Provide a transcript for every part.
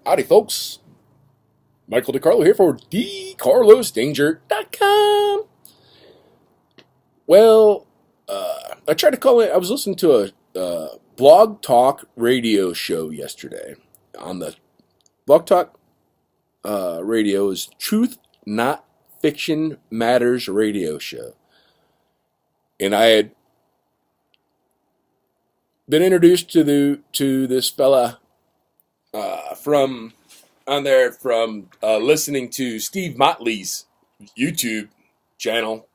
Howdy, folks. Michael DeCarlo here for DeCarlosDanger.com. Well, I tried to call in. I was listening to a blog talk radio show yesterday. On the blog talk radio is Truth Not Fiction Matters radio show. And I had been introduced to this fella from listening to Steve Motley's YouTube channel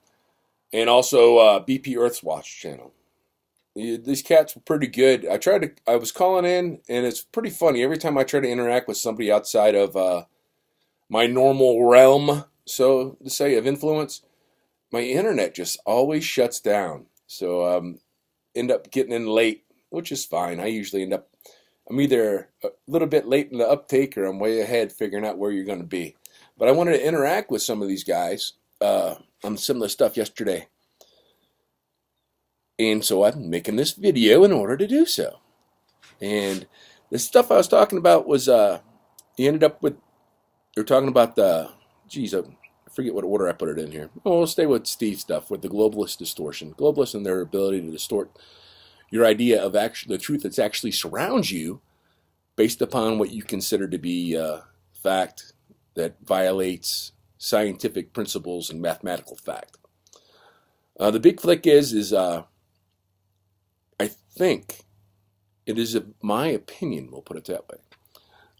and also BP Earthwatch channel. These cats were pretty good. I was calling in, and it's pretty funny. Every time I try to interact with somebody outside of my normal realm, so to say, of influence, my internet just always shuts down. So end up getting in late, which is fine. I'm either a little bit late in the uptake or I'm way ahead figuring out where you're going to be. But I wanted to interact with some of these guys on similar stuff yesterday. And so I'm making this video in order to do so. And the stuff I was talking about was, they were talking about I forget what order I put it in here. Oh, we'll stay with Steve's stuff, with the globalist distortion. Globalists and their ability to distort your idea of the truth that actually surrounds you based upon what you consider to be fact that violates scientific principles and mathematical fact. The big flick is I think it is my opinion, we'll put it that way,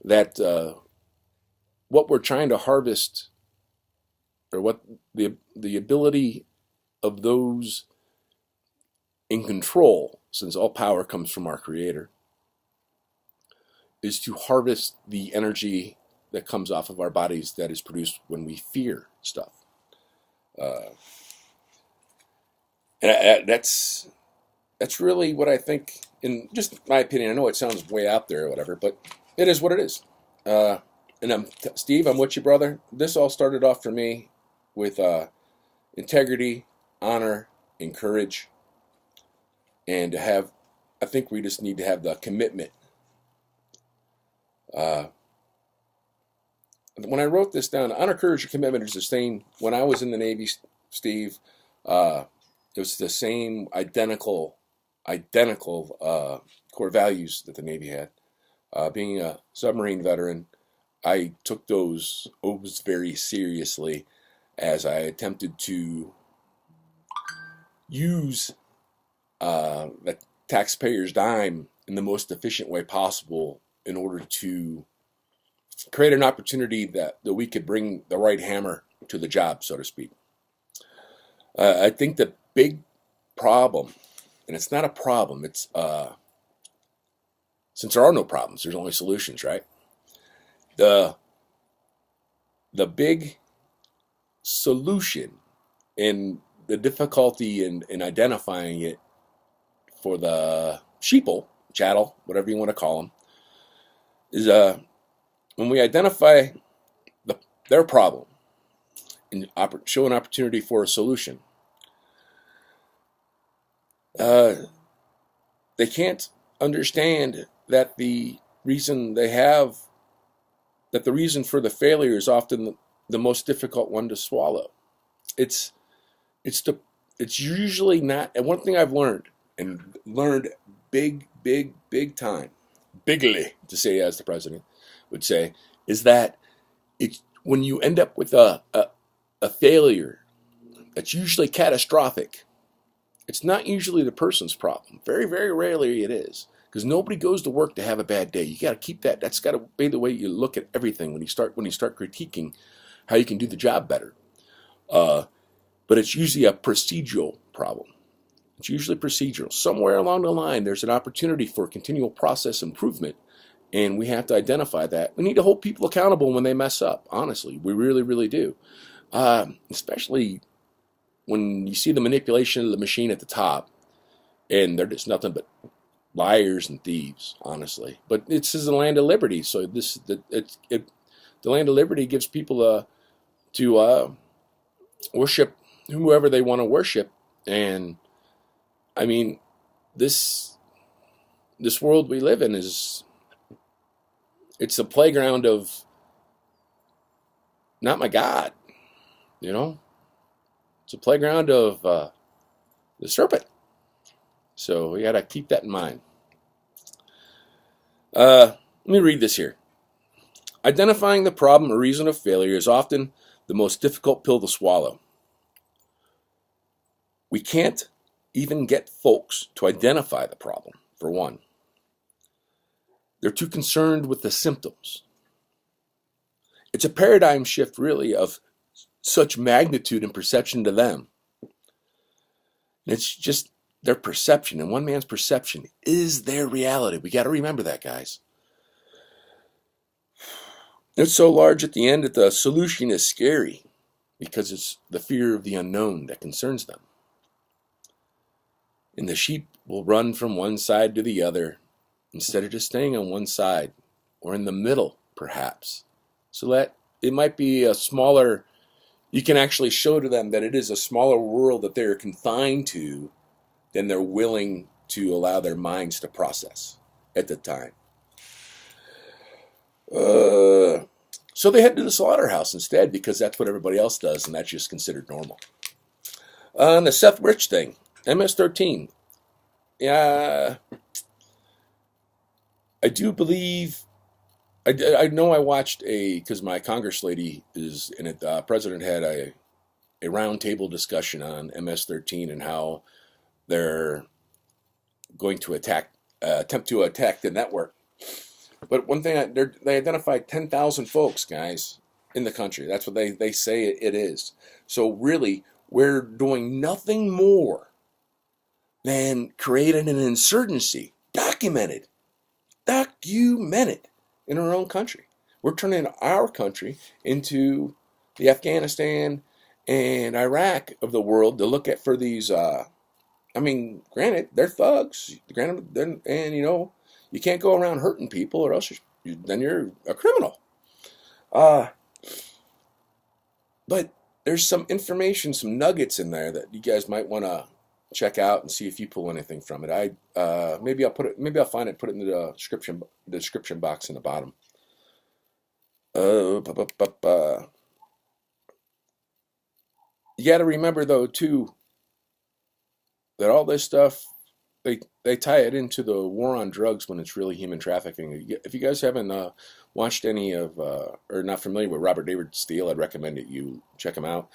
that what we're trying to harvest, or what the ability of those in control, since all power comes from our Creator, is to harvest the energy that comes off of our bodies that is produced when we fear stuff. That's really what I think, in just my opinion. I know it sounds way out there or whatever, but it is what it is. Steve, I'm with you, brother. This all started off for me with integrity, honor, and courage. And I think we just need to have the commitment. When I wrote this down, honor, courage, and commitment is the same. When I was in the Navy, Steve, it was the same identical core values that the Navy had. Being a submarine veteran, I took those oaths very seriously as I attempted to use the taxpayer's dime in the most efficient way possible in order to create an opportunity that we could bring the right hammer to the job, so to speak. I think the big problem, and it's not a problem, it's since there are no problems, there's only solutions, right? The big solution and the difficulty in identifying it for the sheeple, chattel, whatever you want to call them, is when we identify their problem and show an opportunity for a solution, they can't understand that the reason for the failure is often the most difficult one to swallow. It's usually not. And one thing I've learned big time, bigly, to say as the president would say, is that it's when you end up with a failure that's usually catastrophic, it's not usually the person's problem. Very, very rarely it is. Because nobody goes to work to have a bad day. You got to keep that. That's got to be the way you look at everything when you start critiquing how you can do the job better. But it's usually a procedural problem. It's usually procedural. Somewhere along the line, there's an opportunity for continual process improvement, and we have to identify that. We need to hold people accountable when they mess up. Honestly, we really, really do. Especially when you see the manipulation of the machine at the top, and they're just nothing but liars and thieves, honestly. But this is the land of liberty, so the land of liberty gives people to worship whoever they want to worship. And I mean, this world we live in is, It's a playground of not my God, you know. It's a playground of the serpent. So we got to keep that in mind. Let me read this here. Identifying the problem or reason of failure is often the most difficult pill to swallow. We can't even get folks to identify the problem, for one. They're too concerned with the symptoms. It's a paradigm shift, really, of such magnitude and perception to them. It's just their perception, and one man's perception is their reality. We got to remember that, guys. It's so large at the end that the solution is scary because it's the fear of the unknown that concerns them. And the sheep will run from one side to the other instead of just staying on one side or in the middle, perhaps. So that it might be a smaller, you can actually show to them that it is a smaller world that they're confined to than they're willing to allow their minds to process at the time. So they head to the slaughterhouse instead because that's what everybody else does, and that's just considered normal. On the Seth Rich thing, MS-13. Yeah, I do believe. I know I watched because my Congress lady is in it. President had a roundtable discussion on MS-13 and how they're going to attempt to attack the network. But one thing, they identified 10,000 folks, guys, in the country. That's what they say it is. So really, we're doing nothing more than creating an insurgency, documented in our own country. We're turning our country into the Afghanistan and Iraq of the world to look at for these. Granted, they're thugs. Granted, and you can't go around hurting people, or else then you're a criminal. But there's some information, some nuggets in there that you guys might want to check out and see if you pull anything from it. Maybe I'll find it, put it in the description box in the bottom. You got to remember though too that all this stuff they tie it into the war on drugs when it's really human trafficking. If you guys haven't watched any of or not familiar with Robert David Steele, I'd recommend that you check him out.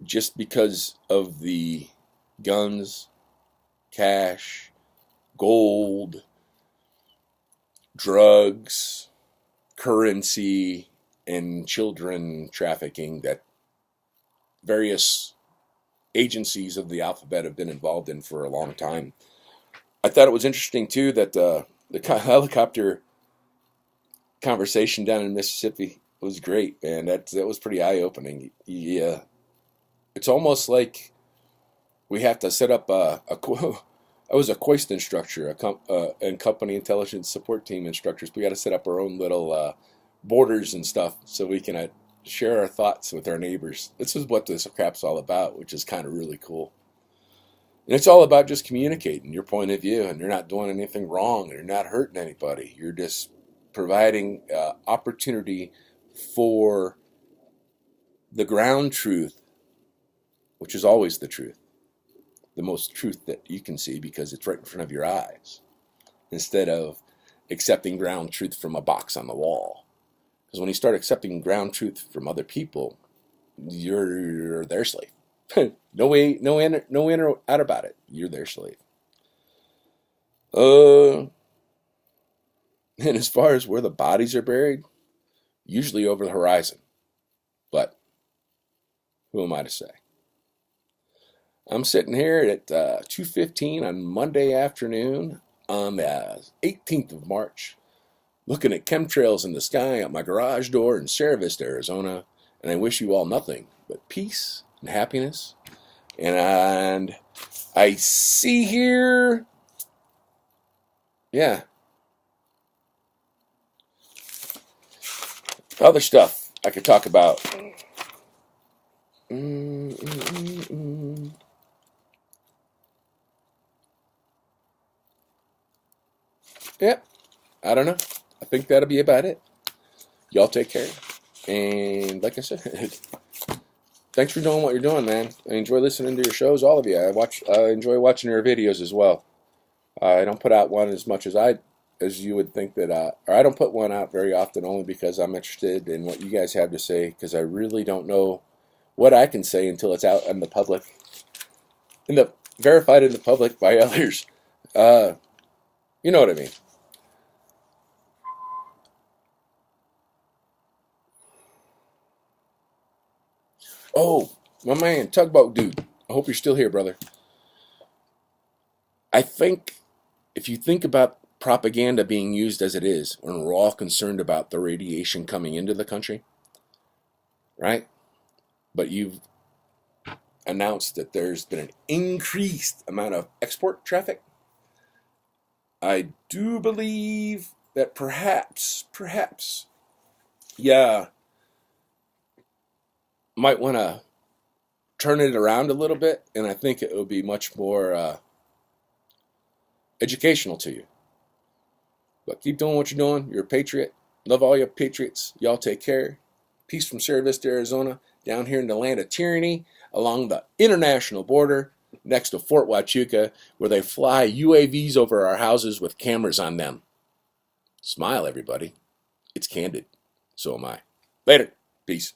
Just because of the guns, cash, gold, drugs, currency, and children trafficking that various agencies of the alphabet have been involved in for a long time. I thought it was interesting too that the helicopter conversation down in Mississippi was great, man. That was pretty eye-opening. Yeah, it's almost like we have to set up I was a COIST instructor, and company intelligence support team instructors. We got to set up our own little borders and stuff so we can share our thoughts with our neighbors. This is what this crap's all about, which is kind of really cool. And it's all about just communicating your point of view, and you're not doing anything wrong, and you're not hurting anybody. You're just providing opportunity for the ground truth, which is always the truth. The most truth that you can see because it's right in front of your eyes, instead of accepting ground truth from a box on the wall. Because when you start accepting ground truth from other people, you're their slave. No in or out about it. You're their slave. And as far as where the bodies are buried, usually over the horizon. But who am I to say? I'm sitting here at 2:15 on Monday afternoon on the 18th of March, looking at chemtrails in the sky at my garage door in Sierra Vista, Arizona, and I wish you all nothing but peace and happiness. And I see here, yeah, other stuff I could talk about. Yep, I don't know. think that'll be about it. Y'all take care. And like I said, thanks for doing what you're doing, man. I enjoy listening to your shows, all of you. I enjoy watching your videos as well. I don't put out one as much as you would think that, or I don't put one out very often, only because I'm interested in what you guys have to say, because I really don't know what I can say until it's out in the public, verified in the public by others. You know what I mean. Oh, my man, Tugboat Dude. I hope you're still here, brother. I think if you think about propaganda being used as it is, when we're all concerned about the radiation coming into the country, right? But you've announced that there's been an increased amount of export traffic. I do believe that perhaps, yeah, might want to turn it around a little bit, and I think it will be much more educational to you. But keep doing what you're doing. You're a patriot. Love all your patriots. Y'all take care. Peace from Sierra Vista, Arizona, down here in the land of tyranny, along the international border, next to Fort Huachuca, where they fly UAVs over our houses with cameras on them. Smile, everybody. It's candid. So am I. Later. Peace.